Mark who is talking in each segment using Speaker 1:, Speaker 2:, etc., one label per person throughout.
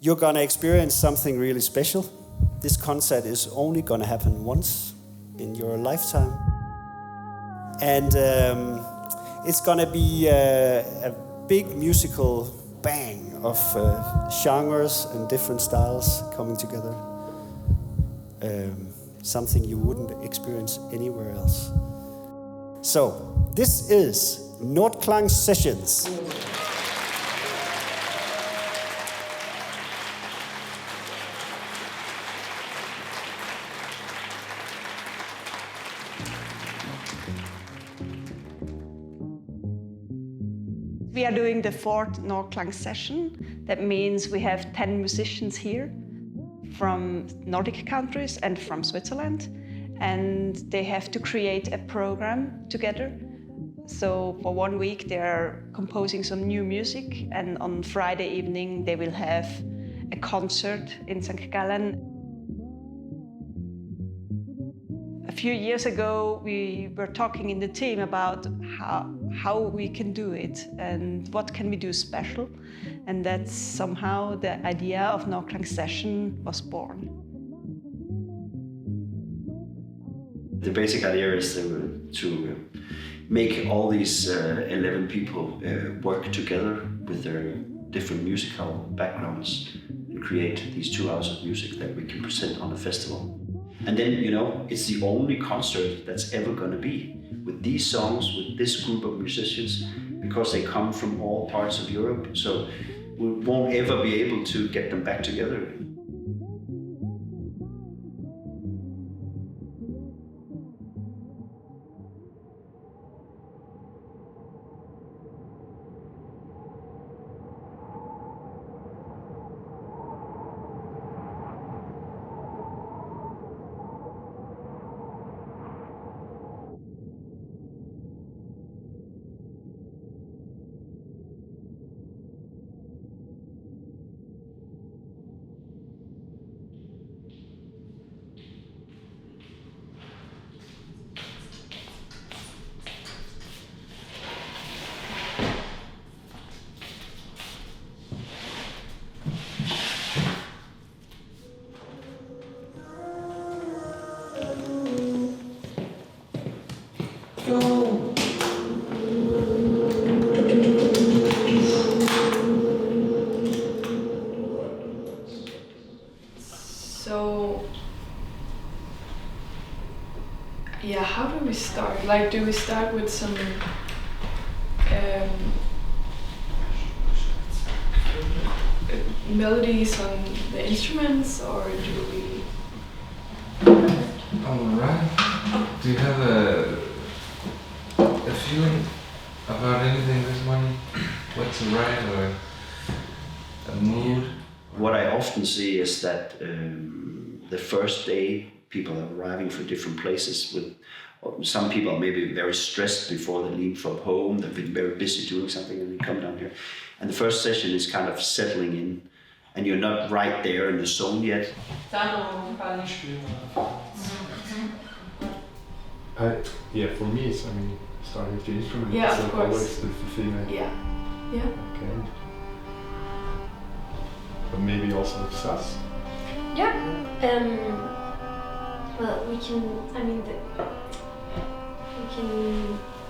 Speaker 1: You're gonna experience something really special. This concert is only gonna happen once in your lifetime. And it's gonna be a big musical bang of genres and different styles coming together. Something you wouldn't experience anywhere else. So, this is Nordklang Sessions.
Speaker 2: We are doing the 4th Nordklang session. That means we have 10 musicians here from Nordic countries and from Switzerland. And they have to create a program together. So for 1 week they are composing some new music, and on Friday evening they will have a concert in St. Gallen. A few years ago we were talking in the team about how we can do it and what can we do special, and that's somehow the idea of Nordklang Session was born.
Speaker 3: The basic idea is to make all these 11 people work together with their different musical backgrounds and create these 2 hours of music that we can present on the festival. And then, you know, it's the only concert that's ever going to be with these songs, with this group of musicians, because they come from all parts of Europe. So we won't ever be able to get them back together.
Speaker 4: So, yeah, how do we start? Like, do we start with some melodies on the instruments, or do we?
Speaker 5: Alright. Do you have a feeling about anything this morning? What's right, or a mood?
Speaker 3: What I often see is that the first day people are arriving from different places. With some people are maybe very stressed before they leave from home. They've been very busy doing something, and they come down here. And the first session is kind of settling in, and you're not right there in the zone yet.
Speaker 6: Yeah, for me, it's, starting with the instrument.
Speaker 4: Yeah,
Speaker 6: it's
Speaker 4: of course.
Speaker 6: Always the thing.
Speaker 4: Yeah.
Speaker 6: Okay. But maybe also sus.
Speaker 7: Yeah. Well, we can.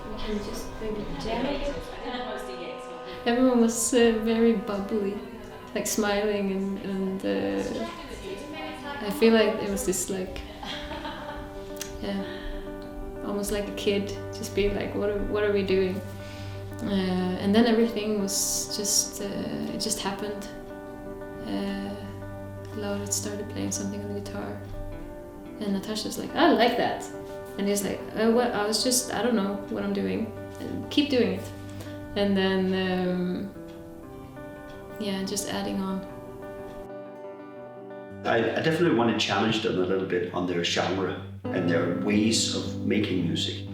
Speaker 7: We can just maybe jam it.
Speaker 8: Everyone was very bubbly, like smiling, and I feel like it was this like, yeah, almost like a kid, just being like, what are we doing? And then everything was just, it just happened. Laurit started playing something on the guitar, and Natasha's like, I like that, and he's like, what? I don't know what I'm doing, and keep doing it. And then, just adding on.
Speaker 3: I definitely want to challenge them a little bit on their genre and their ways of making music.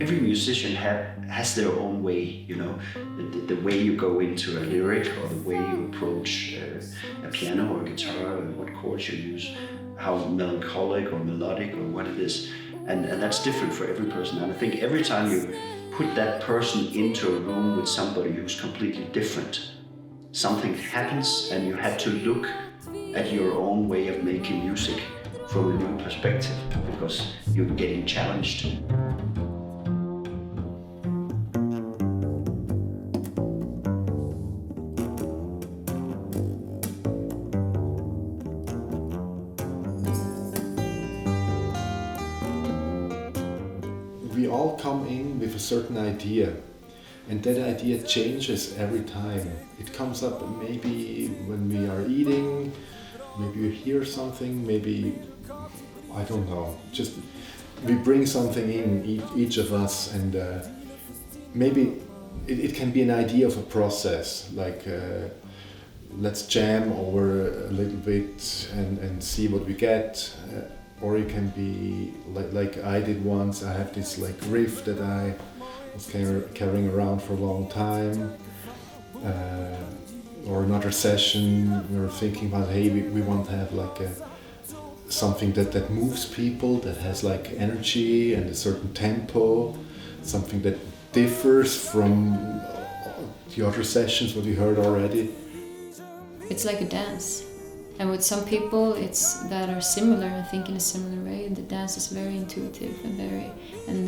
Speaker 3: Every musician has their own way, you know, the way you go into a lyric, or the way you approach a piano or a guitar, and what chords you use, how melancholic or melodic or what it is. And that's different for every person. And I think every time you put that person into a room with somebody who's completely different, something happens and you had to look at your own way of making music from a new perspective because you're getting challenged.
Speaker 6: We all come in with a certain idea, and that idea changes every time. It comes up maybe when we are eating, maybe you hear something, maybe, I don't know, just we bring something in, each of us, and maybe it can be an idea of a process, like let's jam over a little bit and see what we get. Or it can be like I did once. I have this like riff that I was carrying around for a long time. Or another session, we were thinking about, hey, we want to have like something that moves people, that has like energy and a certain tempo, something that differs from the other sessions what we heard already.
Speaker 8: It's like a dance. And with some people that are similar and think in a similar way, the dance is very intuitive and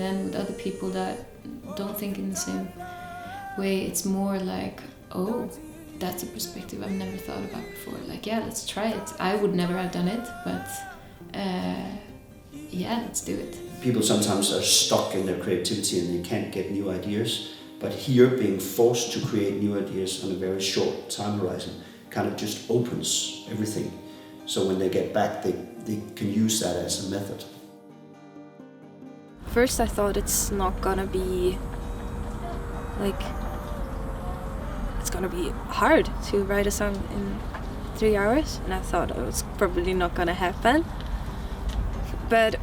Speaker 8: then with other people that don't think in the same way, it's more like, oh, that's a perspective I've never thought about before. Like, yeah, let's try it. I would never have done it, but yeah, let's do it.
Speaker 3: People sometimes are stuck in their creativity and they can't get new ideas, but here being forced to create new ideas on a very short time horizon kind of just opens everything. So when they get back, they can use that as a method.
Speaker 9: First I thought it's not gonna be like, it's gonna be hard to write a song in 3 hours, and I thought it was probably not gonna happen. But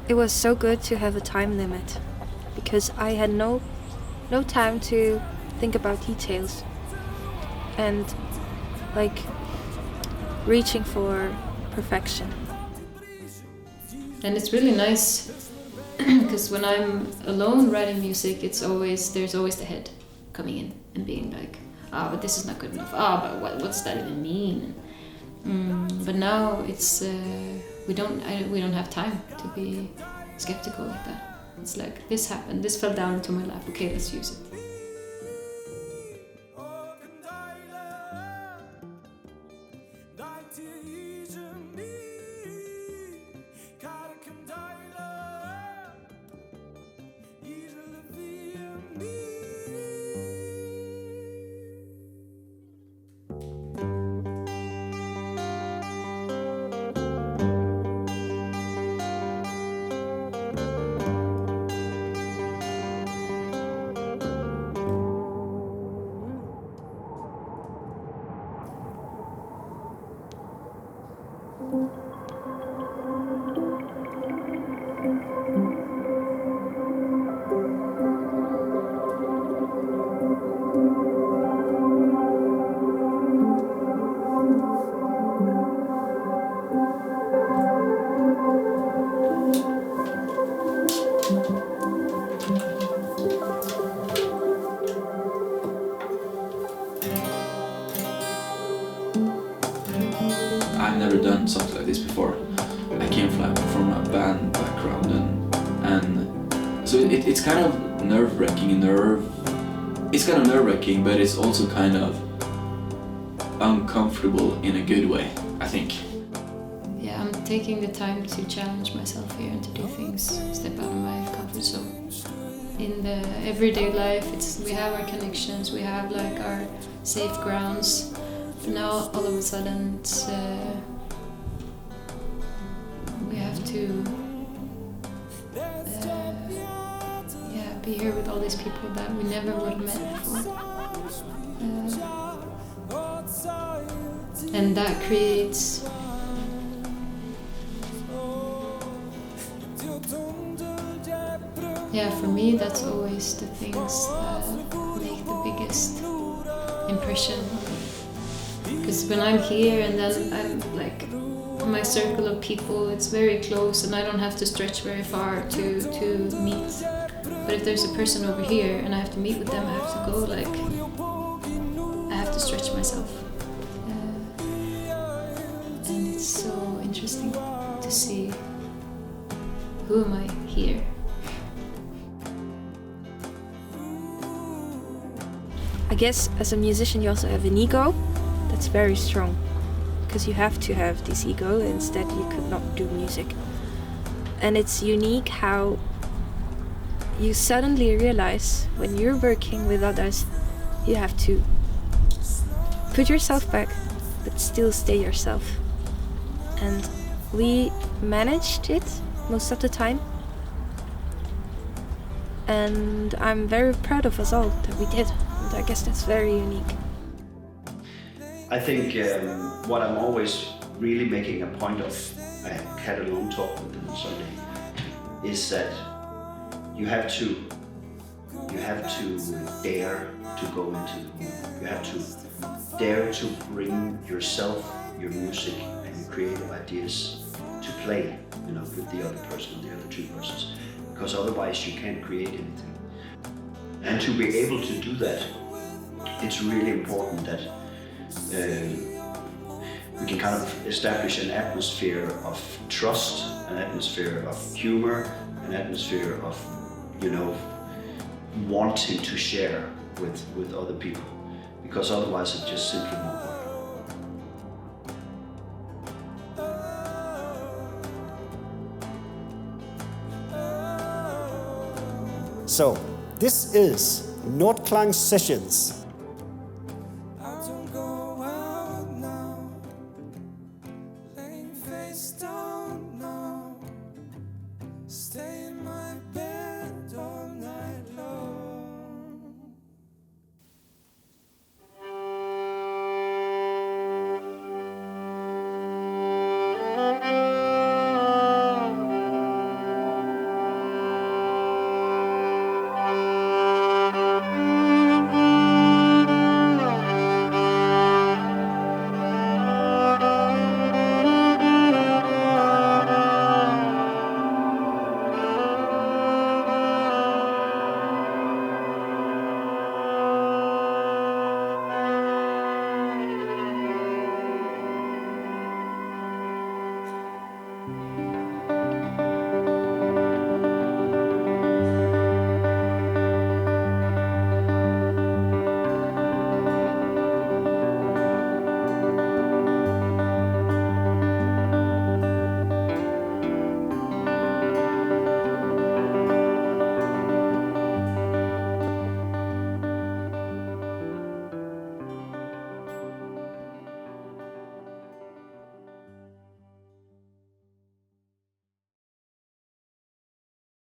Speaker 9: it was so good to have a time limit, because I had no time to think about details. And like reaching for perfection.
Speaker 8: And it's really nice because when I'm alone writing music, there's always the head coming in and being like, but this is not good enough. But what's that even mean? But now it's we don't have time to be skeptical like that. It's like, this happened, this fell down into my lap. Okay, let's use it.
Speaker 10: I've never done something like this before. I came from a band background and so it's kind of nerve-wracking. It's kind of nerve-wracking, but it's also kind of uncomfortable in a good way, I think.
Speaker 8: Yeah, I'm taking the time to challenge myself here and to do things, step out of my comfort zone. In the everyday life, we have our connections, we have like our safe grounds. But now all of a sudden we have to be here with all these people that we never would have met before. And that creates for me that's always the things that make the biggest impression. Because when I'm here and then I'm like, my circle of people, it's very close and I don't have to stretch very far to meet. But if there's a person over here and I have to meet with them, I have to go I have to stretch myself. And it's so interesting to see who am I here.
Speaker 9: I guess as a musician you also have an ego that's very strong, because you have to have this ego, instead you could not do music. And it's unique how you suddenly realize when you're working with others, you have to put yourself back but still stay yourself. And we managed it most of the time. And I'm very proud of us all that we did. And I guess that's very unique.
Speaker 3: I think what I'm always really making a point of, I had a long talk with them on Sunday, is that you have to dare to go into the room. You have to dare to bring yourself, your music, and your creative ideas to play, with the other person, the other two persons, because otherwise you can't create anything. And to be able to do that, it's really important that we can kind of establish an atmosphere of trust, an atmosphere of humor, an atmosphere of, wanting to share with other people, because otherwise it just simply won't work.
Speaker 1: So, this is Nordklang Sessions.
Speaker 11: Stay